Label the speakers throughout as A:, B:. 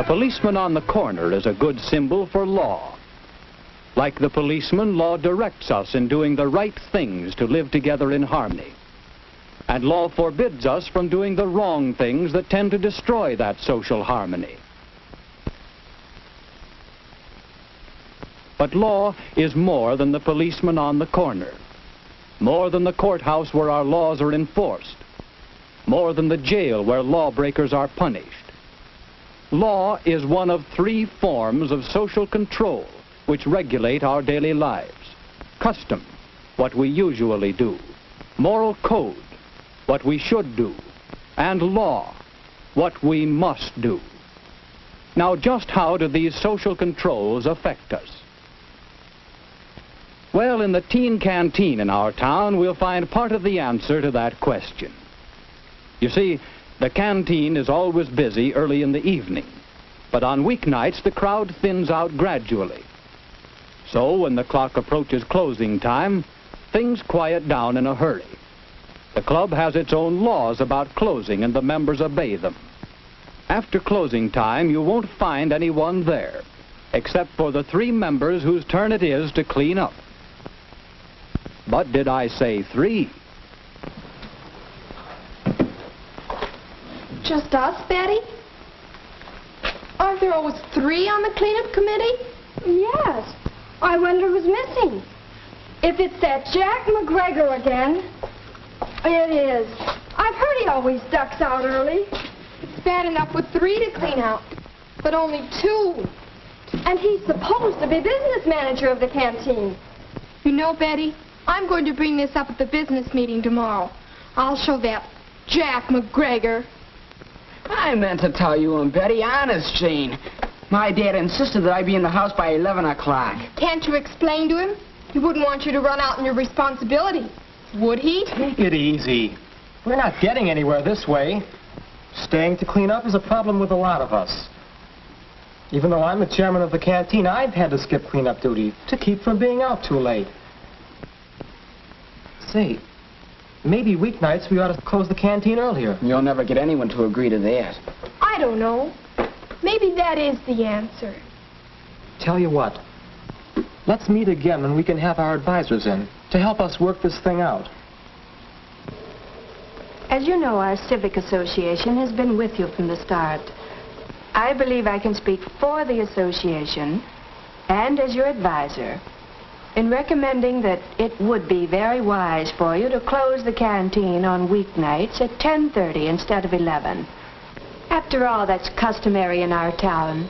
A: The policeman on the corner is a good symbol for law. Like the policeman, law directs us in doing the right things to live together in harmony. And law forbids us from doing the wrong things that tend to destroy that social harmony. But law is more than the policeman on the corner, more than the courthouse where our laws are enforced, more than the jail where lawbreakers are punished. Law is one of three forms of social control which regulate our daily lives. Custom, what we usually do. Moral code, what we should do. And law, what we must do. Now, just how do these social controls affect us? Well, in the teen canteen in our town, we'll find part of the answer to that question. You see, the canteen is always busy early in the evening, but on weeknights the crowd thins out gradually. So when the clock approaches closing time, things quiet down in a hurry. The club has its own laws about closing and the members obey them. After closing time, you won't find anyone there, except for the three members whose turn it is to clean up. But did I say three?
B: Just us, Betty? Aren't there always three on the cleanup committee?
C: Yes. I wonder who's missing. If it's that Jack McGregor again. It is. I've heard he always ducks out early.
B: It's bad enough with three to clean out, but only two.
C: And he's supposed to be business manager of the canteen.
B: You know, Betty, I'm going to bring this up at the business meeting tomorrow. I'll show that Jack McGregor.
D: I meant to tell you and Betty, honest, Jane. My dad insisted that I be in the house by 11 o'clock.
B: Can't you explain to him? He wouldn't want you to run out on your responsibility, would he?
E: Take it easy. We're not getting anywhere this way. Staying to clean up is a problem with a lot of us. Even though I'm the chairman of the canteen, I've had to skip cleanup duty to keep from being out too late. Say, maybe weeknights we ought to close the canteen earlier.
D: You'll never get anyone to agree to that.
B: I don't know. Maybe that is the answer.
E: Tell you what, let's meet again when we can have our advisors in to help us work this thing out.
F: As you know, our civic association has been with you from the start. I believe I can speak for the association and as your advisor in recommending that it would be very wise for you to close the canteen on weeknights at 10:30 instead of 11. After all, that's customary in our town.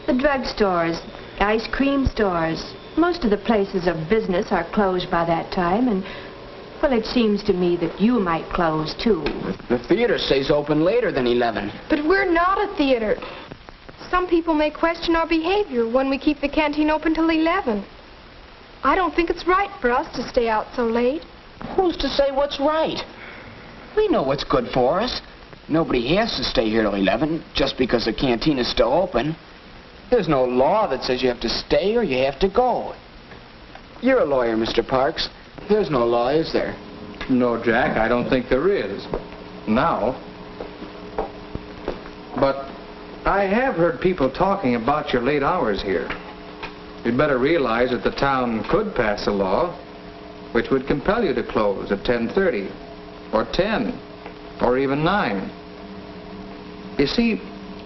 F: The drugstores, ice cream stores, most of the places of business are closed by that time, and, well, it seems to me that you might close, too.
D: The theater stays open later than 11.
B: But we're not a theater. Some people may question our behavior when we keep the canteen open till 11. I don't think it's right for us to stay out so late.
D: Who's to say what's right? We know what's good for us. Nobody has to stay here till 11 just because the canteen is still open. There's no law that says you have to stay or you have to go. You're a lawyer, Mr. Parks. There's no law, is there?
G: No, Jack, I don't think there is. Now. But I have heard people talking about your late hours here. You'd better realize that the town could pass a law which would compel you to close at 10:30 or 10 or even 9. You see,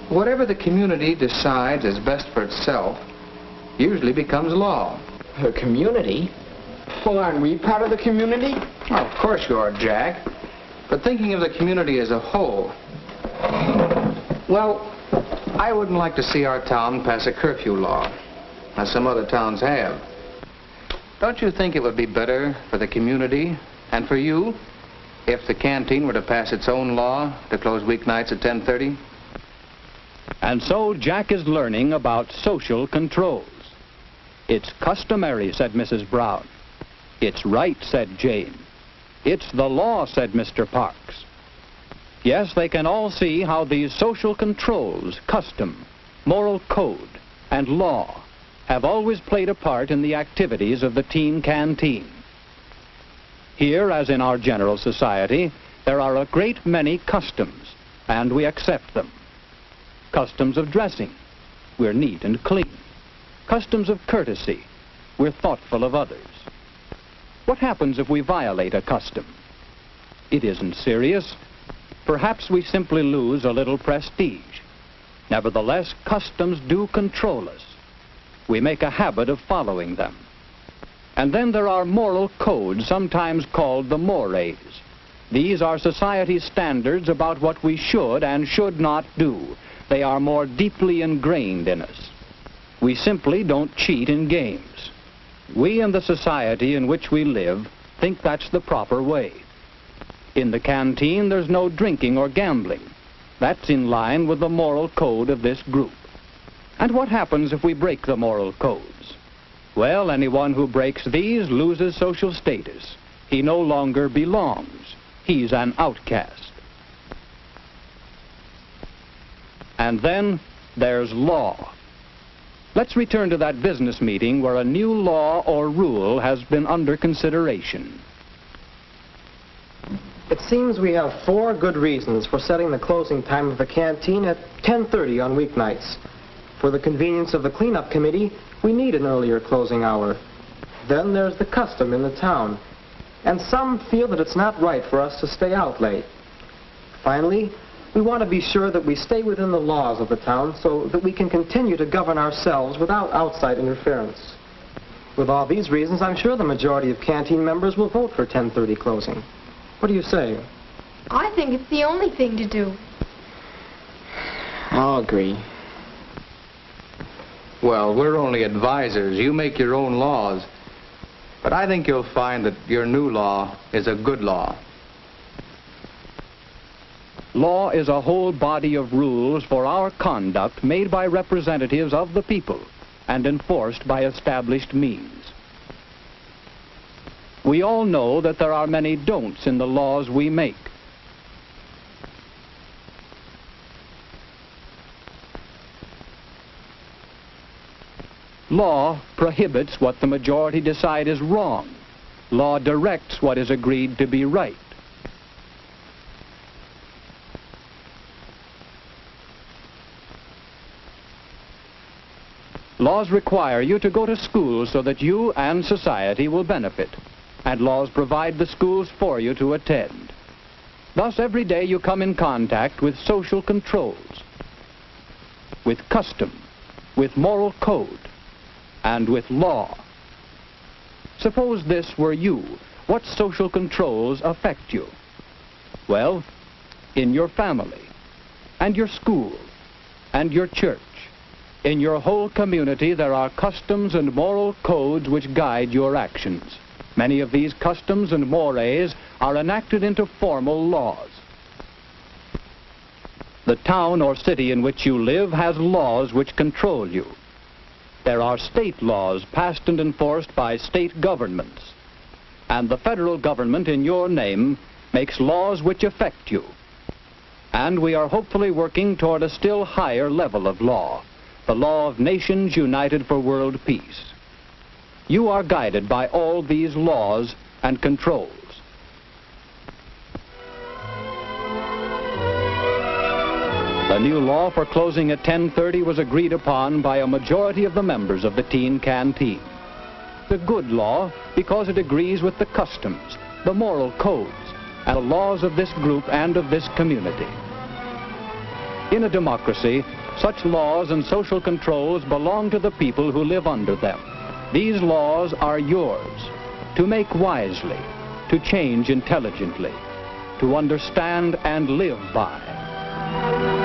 G: whatever the community decides is best for itself usually becomes law.
D: The community? Well, aren't we part of the community?
G: Oh, of course you are, Jack. But thinking of the community as a whole, well, I wouldn't like to see our town pass a curfew law, as some other towns have. Don't you think it would be better for the community and for you if the canteen were to pass its own law to close weeknights at 10:30?
A: And so Jack is learning about social controls. It's customary, said Mrs. Brown. It's right, said Jane. It's the law, said Mr. Parks. Yes, they can all see how these social controls, custom, moral code, and law have always played a part in the activities of the teen canteen. Here, as in our general society, there are a great many customs, and we accept them. Customs of dressing. We're neat and clean. Customs of courtesy. We're thoughtful of others. What happens if we violate a custom? It isn't serious. Perhaps we simply lose a little prestige. Nevertheless, customs do control us. We make a habit of following them. And then there are moral codes, sometimes called the mores. These are society's standards about what we should and should not do. They are more deeply ingrained in us. We simply don't cheat in games. We and the society in which we live think that's the proper way. In the canteen, there's no drinking or gambling. That's in line with the moral code of this group. And what happens if we break the moral codes? Well, anyone who breaks these loses social status. He no longer belongs. He's an outcast. And then there's law. Let's return to that business meeting where a new law or rule has been under consideration.
E: It seems we have 4 good reasons for setting the closing time of the canteen at 10:30 on weeknights. For the convenience of the cleanup committee, we need an earlier closing hour. Then there's the custom in the town. And some feel that it's not right for us to stay out late. Finally, we want to be sure that we stay within the laws of the town so that we can continue to govern ourselves without outside interference. With all these reasons, I'm sure the majority of canteen members will vote for 10:30 closing. What do you say?
B: I think it's the only thing to do.
D: I'll agree.
G: Well, we're only advisors. You make your own laws. But I think you'll find that your new law is a good law.
A: Law is a whole body of rules for our conduct made by representatives of the people and enforced by established means. We all know that there are many don'ts in the laws we make. Law prohibits what the majority decide is wrong. Law directs what is agreed to be right. Laws require you to go to school so that you and society will benefit, and laws provide the schools for you to attend. Thus, every day you come in contact with social controls, with custom, with moral code, and with law. Suppose this were you. What social controls affect you? Well, in your family, and your school, and your church. In your whole community, there are customs and moral codes which guide your actions. Many of these customs and mores are enacted into formal laws. The town or city in which you live has laws which control you. There are state laws passed and enforced by state governments. And the federal government in your name makes laws which affect you. And we are hopefully working toward a still higher level of law, the law of nations united for world peace. You are guided by all these laws and controls. The new law for closing at 10:30 was agreed upon by a majority of the members of the teen canteen. It's a good law because it agrees with the customs, the moral codes, and the laws of this group and of this community. In a democracy, such laws and social controls belong to the people who live under them. These laws are yours, to make wisely, to change intelligently, to understand and live by.